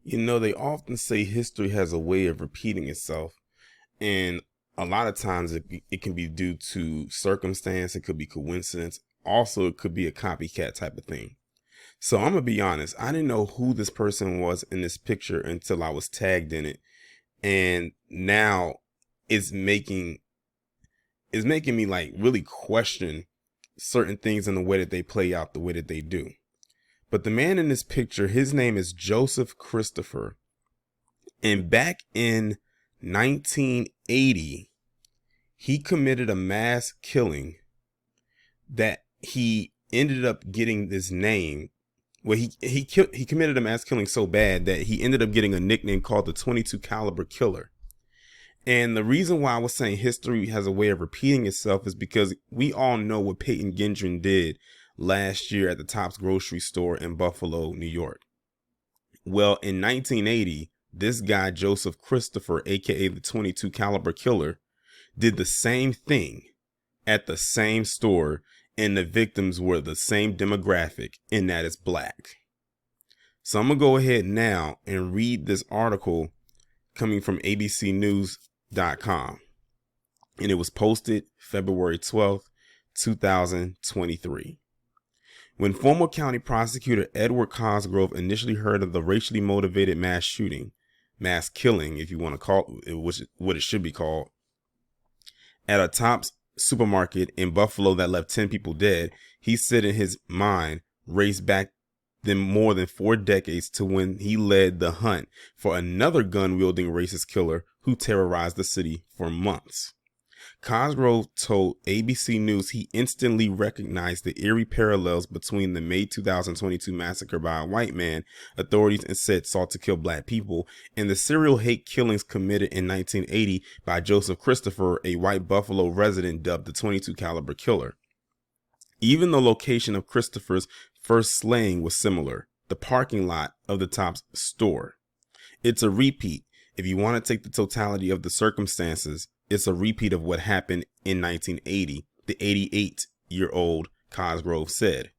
You know, they often say history has a way of repeating itself, and a lot of times it can be due to circumstance, it could be coincidence, also, it could be a copycat type of thing. So, I'm gonna be honest, I didn't know who this person was in this picture until I was tagged in it, and now it's making it's making me like really question certain things in the way that they play out the way that they do. But the man in this picture, his name is Joseph Christopher. And back in 1980, he committed a mass killing that he ended up getting this name. Well, he committed a mass killing so bad that he ended up getting a nickname called the 22 caliber killer. And the reason why I was saying history has a way of repeating itself is because we all know what Peyton Gendron did last year at the Tops grocery store in Buffalo, New York. Well, in 1980, this guy, Joseph Christopher, aka the 22 caliber killer, did the same thing at the same store, and the victims were the same demographic, and that is black. So I'm going to go ahead now and read this article coming from abcnews.com. And it was posted February 12th, 2023. When former county prosecutor Edward Cosgrove initially heard of the racially motivated mass killing, if you want to call it what it should be called, at a Tops supermarket in Buffalo that left 10 people dead, he said in his mind raced back more than 4 decades to when he led the hunt for another gun-wielding racist killer who terrorized the city for months. Cosgrove told ABC News he instantly recognized the eerie parallels between the May 2022 massacre by a white man authorities said sought to kill black people and the serial hate killings committed in 1980 by Joseph Christopher, a white Buffalo resident dubbed the 22 caliber killer. Even the location of Christopher's first slaying was similar, the parking lot of the Tops store. It's a repeat. If you want to take the totality of the circumstances, it's a repeat of what happened in 1980, the 88-year-old Cosgrove said.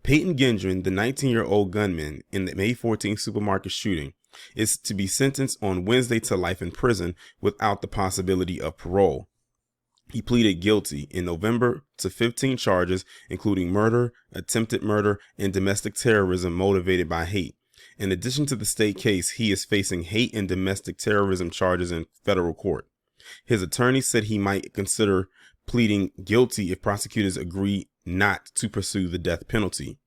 Payton Gendron, the 19-year-old gunman in the May 14th supermarket shooting, is to be sentenced on Wednesday to life in prison without the possibility of parole. He pleaded guilty in November to 15 charges, including murder, attempted murder, and domestic terrorism motivated by hate. In addition to the state case, he is facing hate and domestic terrorism charges in federal court. His attorney said he might consider pleading guilty if prosecutors agree not to pursue the death penalty.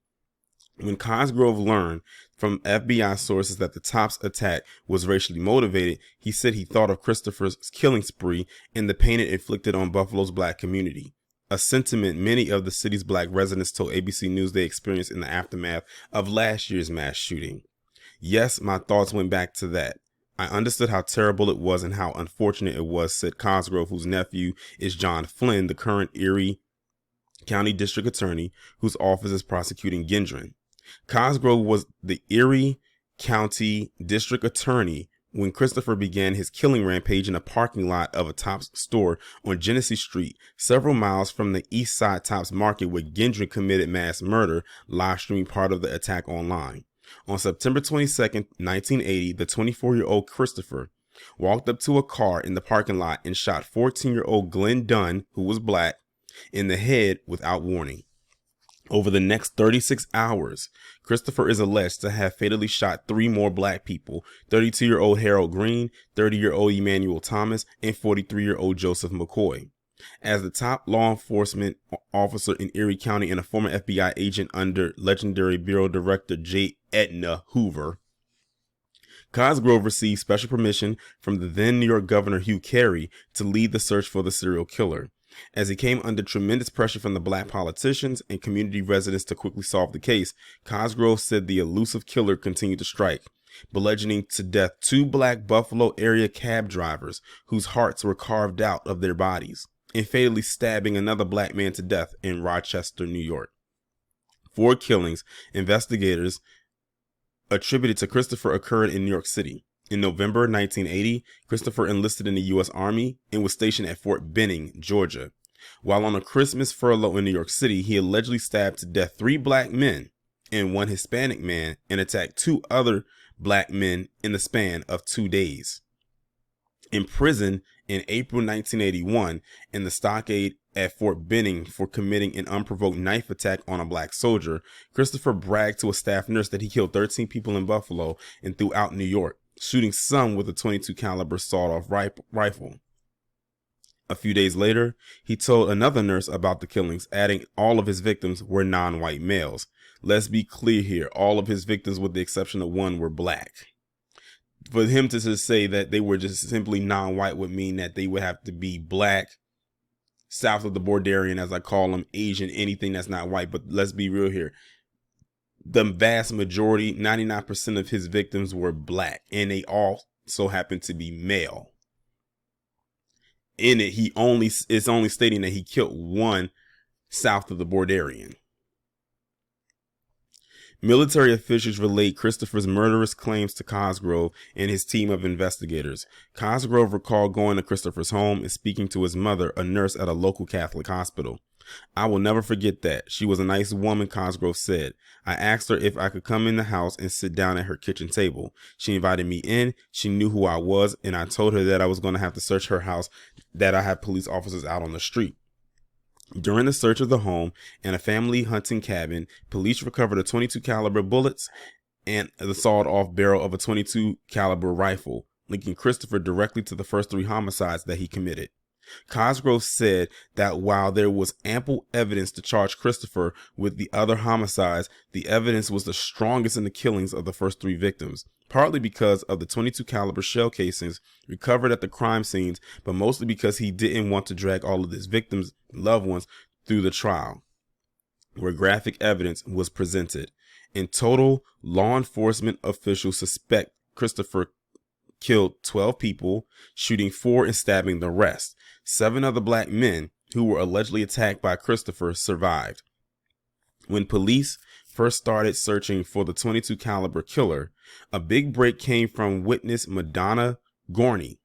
When Cosgrove learned from FBI sources that the Tops attack was racially motivated, he said he thought of Christopher's killing spree and the pain it inflicted on Buffalo's black community, a sentiment many of the city's black residents told ABC News they experienced in the aftermath of last year's mass shooting. Yes, my thoughts went back to that. I understood how terrible it was and how unfortunate it was, said Cosgrove, whose nephew is John Flynn, the current Erie County District Attorney, whose office is prosecuting Gendron. Cosgrove was the Erie County District Attorney when Christopher began his killing rampage in a parking lot of a Tops store on Genesee Street, several miles from the East Side Tops Market where Gendron committed mass murder, live streaming part of the attack online. On September 22nd, 1980, the 24-year-old Christopher walked up to a car in the parking lot and shot 14-year-old Glenn Dunn, who was black, in the head without warning. Over the next 36 hours, Christopher is alleged to have fatally shot 3 more black people, 32-year-old Harold Green, 30-year-old Emmanuel Thomas, and 43-year-old Joseph McCoy. As the top law enforcement officer in Erie County and a former FBI agent under legendary Bureau Director J. Edna Hoover, Cosgrove received special permission from the then New York Governor Hugh Carey to lead the search for the serial killer. As he came under tremendous pressure from the black politicians and community residents to quickly solve the case, Cosgrove said the elusive killer continued to strike, bludgeoning to death 2 black Buffalo area cab drivers whose hearts were carved out of their bodies, and fatally stabbing another black man to death in Rochester, New York. 4 killings investigators attributed to Christopher occurred in New York City. In November 1980, Christopher enlisted in the U.S. Army and was stationed at Fort Benning, Georgia. While on a Christmas furlough in New York City, he allegedly stabbed to death 3 black men and 1 Hispanic man and attacked 2 other black men in the span of 2 days. In prison in April 1981 in the stockade at Fort Benning for committing an unprovoked knife attack on a black soldier, Christopher bragged to a staff nurse that he killed 13 people in Buffalo and throughout New York, shooting some with a .22 caliber sawed-off rifle. A few days later, he told another nurse about the killings, adding all of his victims were non-white males. Let's be clear here, all of his victims with the exception of one were black. For him to just say that they were just simply non-white would mean that they would have to be black, south of the Borderian, as I call them, Asian, anything that's not white. But let's be real here. The vast majority, 99% of his victims were black, and they also happened to be male. In it, it's only stating that he killed one south of the Borderian. Military officials relayed Christopher's murderous claims to Cosgrove and his team of investigators. Cosgrove recalled going to Christopher's home and speaking to his mother, a nurse at a local Catholic hospital. I will never forget that. She was a nice woman, Cosgrove said. I asked her if I could come in the house and sit down at her kitchen table. She invited me in. She knew who I was, and I told her that I was going to have to search her house, that I had police officers out on the street. During the search of the home and a family hunting cabin, police recovered a .22 caliber bullets and the sawed-off barrel of a .22 caliber rifle, linking Christopher directly to the first 3 homicides that he committed. Cosgrove said that while there was ample evidence to charge Christopher with the other homicides, the evidence was the strongest in the killings of the first 3 victims, partly because of the .22 caliber shell casings recovered at the crime scenes, but mostly because he didn't want to drag all of his victims' loved ones through the trial, where graphic evidence was presented. In total, law enforcement officials suspect Christopher killed 12 people, shooting 4 and stabbing the rest. 7 other black men who were allegedly attacked by Christopher survived. When police first started searching for the .22 caliber killer, a big break came from witness Madonna Gorney.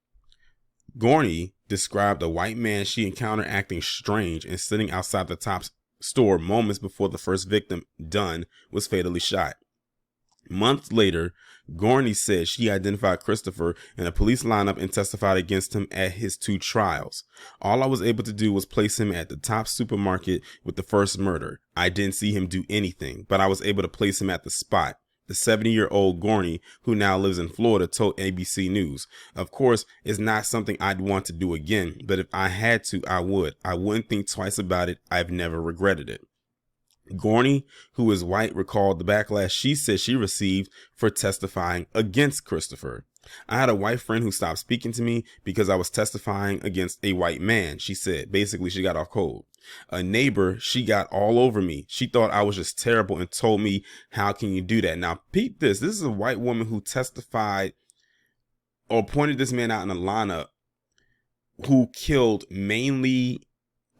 Gorney described a white man she encountered acting strange and sitting outside the Tops store moments before the first victim, Dunn, was fatally shot. Months later, Gorney said she identified Christopher in a police lineup and testified against him at his 2 trials. All I was able to do was place him at the Tops supermarket with the first murder. I didn't see him do anything, but I was able to place him at the spot. The 70-year-old Gorney, who now lives in Florida, told ABC News. Of course, it's not something I'd want to do again, but if I had to, I would. I wouldn't think twice about it. I've never regretted it. Gorney, who is white, recalled the backlash she said she received for testifying against Christopher. I had a white friend who stopped speaking to me because I was testifying against a white man, she said. Basically, she got off cold. A neighbor, she got all over me. She thought I was just terrible and told me, how can you do that? Now, peep this. This is a white woman who testified or pointed this man out in a lineup who killed mainly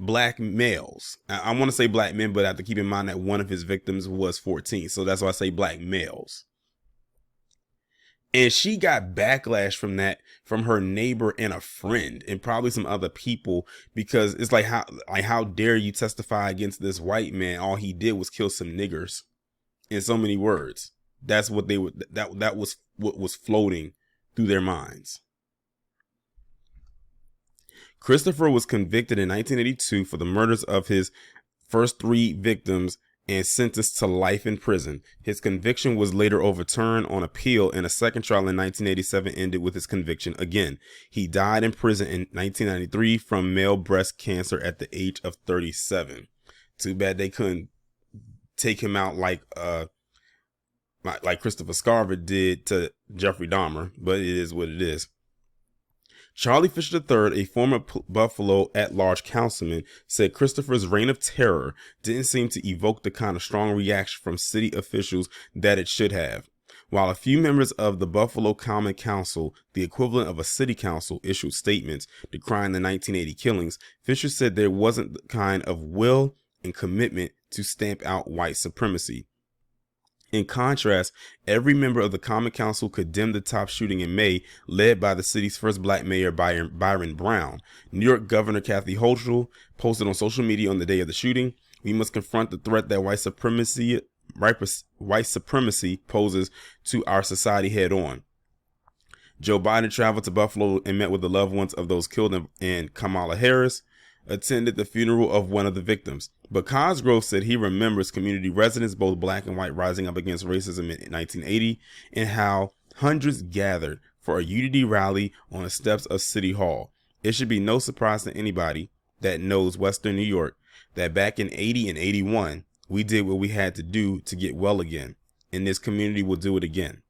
black males. I want to say black men, but I have to keep in mind that one of his victims was 14. So that's why I say black males. And she got backlash from that, from her neighbor and a friend and probably some other people, because it's like, how dare you testify against this white man? All he did was kill some niggers, in so many words. That's what they would, that was what was floating through their minds. Christopher was convicted in 1982 for the murders of his first 3 victims and sentenced to life in prison. His conviction was later overturned on appeal, and a second trial in 1987 ended with his conviction again. He died in prison in 1993 from male breast cancer at the age of 37. Too bad they couldn't take him out like Christopher Scarver did to Jeffrey Dahmer, but it is what it is. Charlie Fisher III, a former Buffalo at-large councilman, said Christopher's reign of terror didn't seem to evoke the kind of strong reaction from city officials that it should have. While a few members of the Buffalo Common Council, the equivalent of a city council, issued statements decrying the 1980 killings, Fisher said there wasn't the kind of will and commitment to stamp out white supremacy. In contrast, every member of the Common Council condemned the Tops shooting in May, led by the city's first black mayor, Byron Brown. New York Governor Kathy Hochul posted on social media on the day of the shooting, "We must confront the threat that white supremacy white supremacy poses to our society head on. Joe Biden traveled to Buffalo and met with the loved ones of those killed, and Kamala Harris attended the funeral of one of the victims. But Cosgrove said he remembers community residents, both black and white, rising up against racism in 1980, and how hundreds gathered for a unity rally on the steps of City Hall. It should be no surprise to anybody that knows Western New York that back in 80 and 81, we did what we had to do to get well again, and this community will do it again.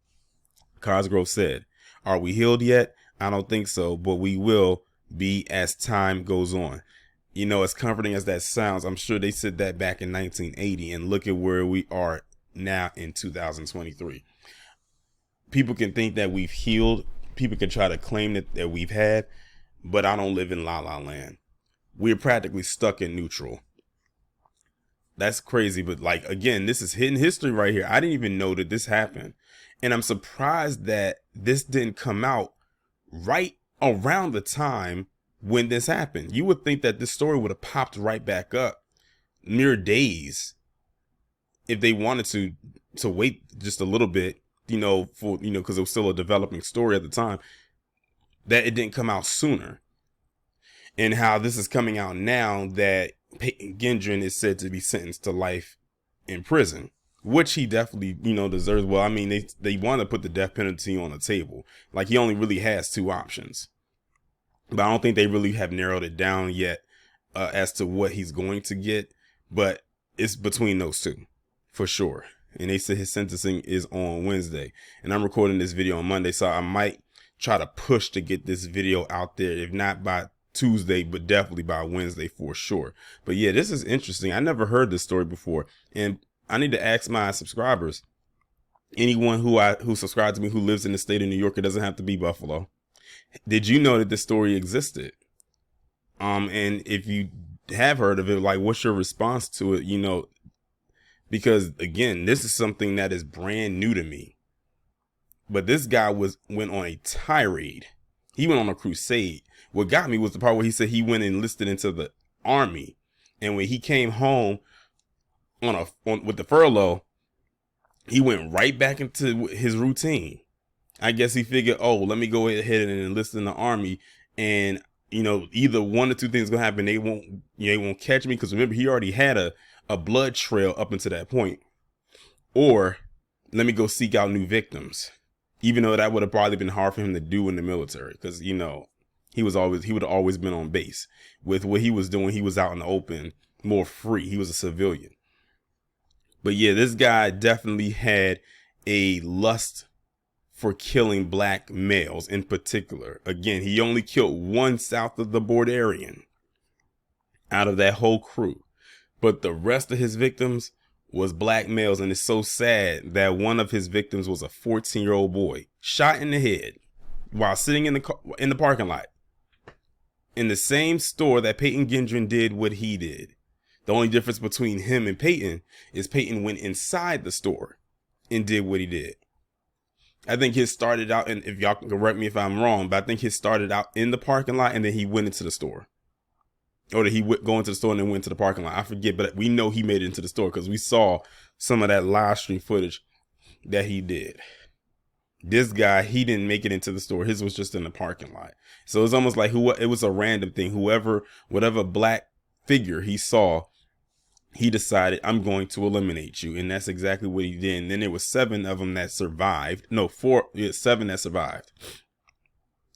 Cosgrove said, "Are we healed yet? I don't think so, but we will be as time goes on." You know, as comforting as that sounds, I'm sure they said that back in 1980, and look at where we are now in 2023. People can think that we've healed. People can try to claim that we've had, but I don't live in La La Land. We're practically stuck in neutral. That's crazy. But like, again, this is hidden history right here. I didn't even know that this happened. And I'm surprised that this didn't come out right around the time when this happened. You would think that this story would have popped right back up mere days if they wanted to wait just a little bit, because it was still a developing story at the time, that it didn't come out sooner. And how this is coming out now that Peyton Gendron is said to be sentenced to life in prison, which he definitely, deserves. Well, I mean, they want to put the death penalty on the table. Like, he only really has two options. But I don't think they really have narrowed it down yet as to what he's going to get. But it's between those two, for sure. And they said his sentencing is on Wednesday. And I'm recording this video on Monday, so I might try to push to get this video out there, if not by Tuesday, but definitely by Wednesday for sure. But yeah, this is interesting. I never heard this story before. And I need to ask my subscribers, anyone who subscribes to me who lives in the state of New York, it doesn't have to be Buffalo. Did you know that this story existed? And if you have heard of it, like, what's your response to it? Because again, this is something that is brand new to me. But this guy went on a tirade. He went on a crusade. What got me was the part where he said he went and enlisted into the army, and when he came home with the furlough, he went right back into his routine. I guess he figured, let me go ahead and enlist in the army, and either one or two things gonna happen. They won't catch me, because remember, he already had a blood trail up until that point. Or let me go seek out new victims, even though that would have probably been hard for him to do in the military, because he would have always been on base. With what he was doing, he was out in the open, more free. He was a civilian. But yeah, this guy definitely had a lust for killing black males in particular. Again, he only killed one south of the Taurean out of that whole crew. But the rest of his victims was black males. And it's so sad that one of his victims was a 14-year-old boy shot in the head while sitting in the parking lot in the same store that Peyton Gendron did what he did. The only difference between him and Peyton is Peyton went inside the store and did what he did. I think his started out, and if y'all can correct me if I'm wrong, but I think his started out in the parking lot and then he went into the store. Or did he go into the store and then went to the parking lot? I forget, but we know he made it into the store because we saw some of that live stream footage that he did. This guy, he didn't make it into the store. His was just in the parking lot. So it's almost like it was a random thing. Whatever black figure he saw, he decided, I'm going to eliminate you. And that's exactly what he did. And then there was 7 of them that survived. No, 7 that survived.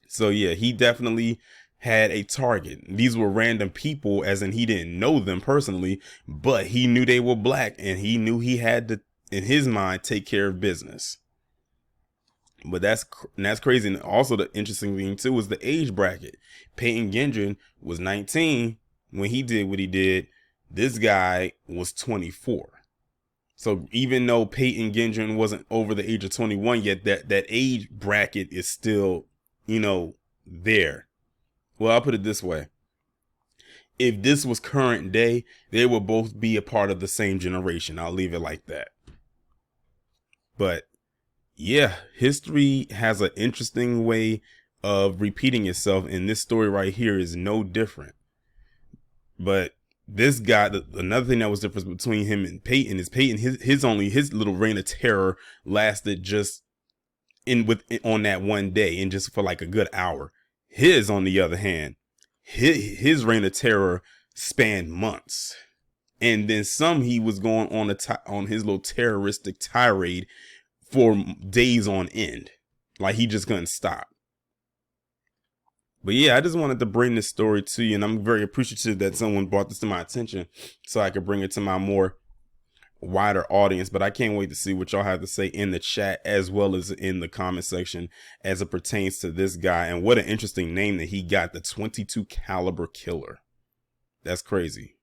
So yeah, he definitely had a target. These were random people, as in he didn't know them personally, but he knew they were black, and he knew he had to, in his mind, take care of business. But that's crazy. And also the interesting thing too was the age bracket. Peyton Gendron was 19 when he did what he did. This guy was 24. So even though Peyton Gendron wasn't over the age of 21 yet, that age bracket is still, there. Well, I'll put it this way. If this was current day, they would both be a part of the same generation. I'll leave it like that. But yeah, history has an interesting way of repeating itself, and this story right here is no different. But this guy, another thing that was different between him and Peyton is Peyton, his little reign of terror lasted just on that one day and just for like a good hour. His, on the other hand, his reign of terror spanned months. And then some, he was going on his little terroristic tirade for days on end. Like he just couldn't stop. But yeah, I just wanted to bring this story to you, and I'm very appreciative that someone brought this to my attention so I could bring it to my more wider audience. But I can't wait to see what y'all have to say in the chat as well as in the comment section as it pertains to this guy. And what an interesting name that he got, the .22 caliber killer. That's crazy.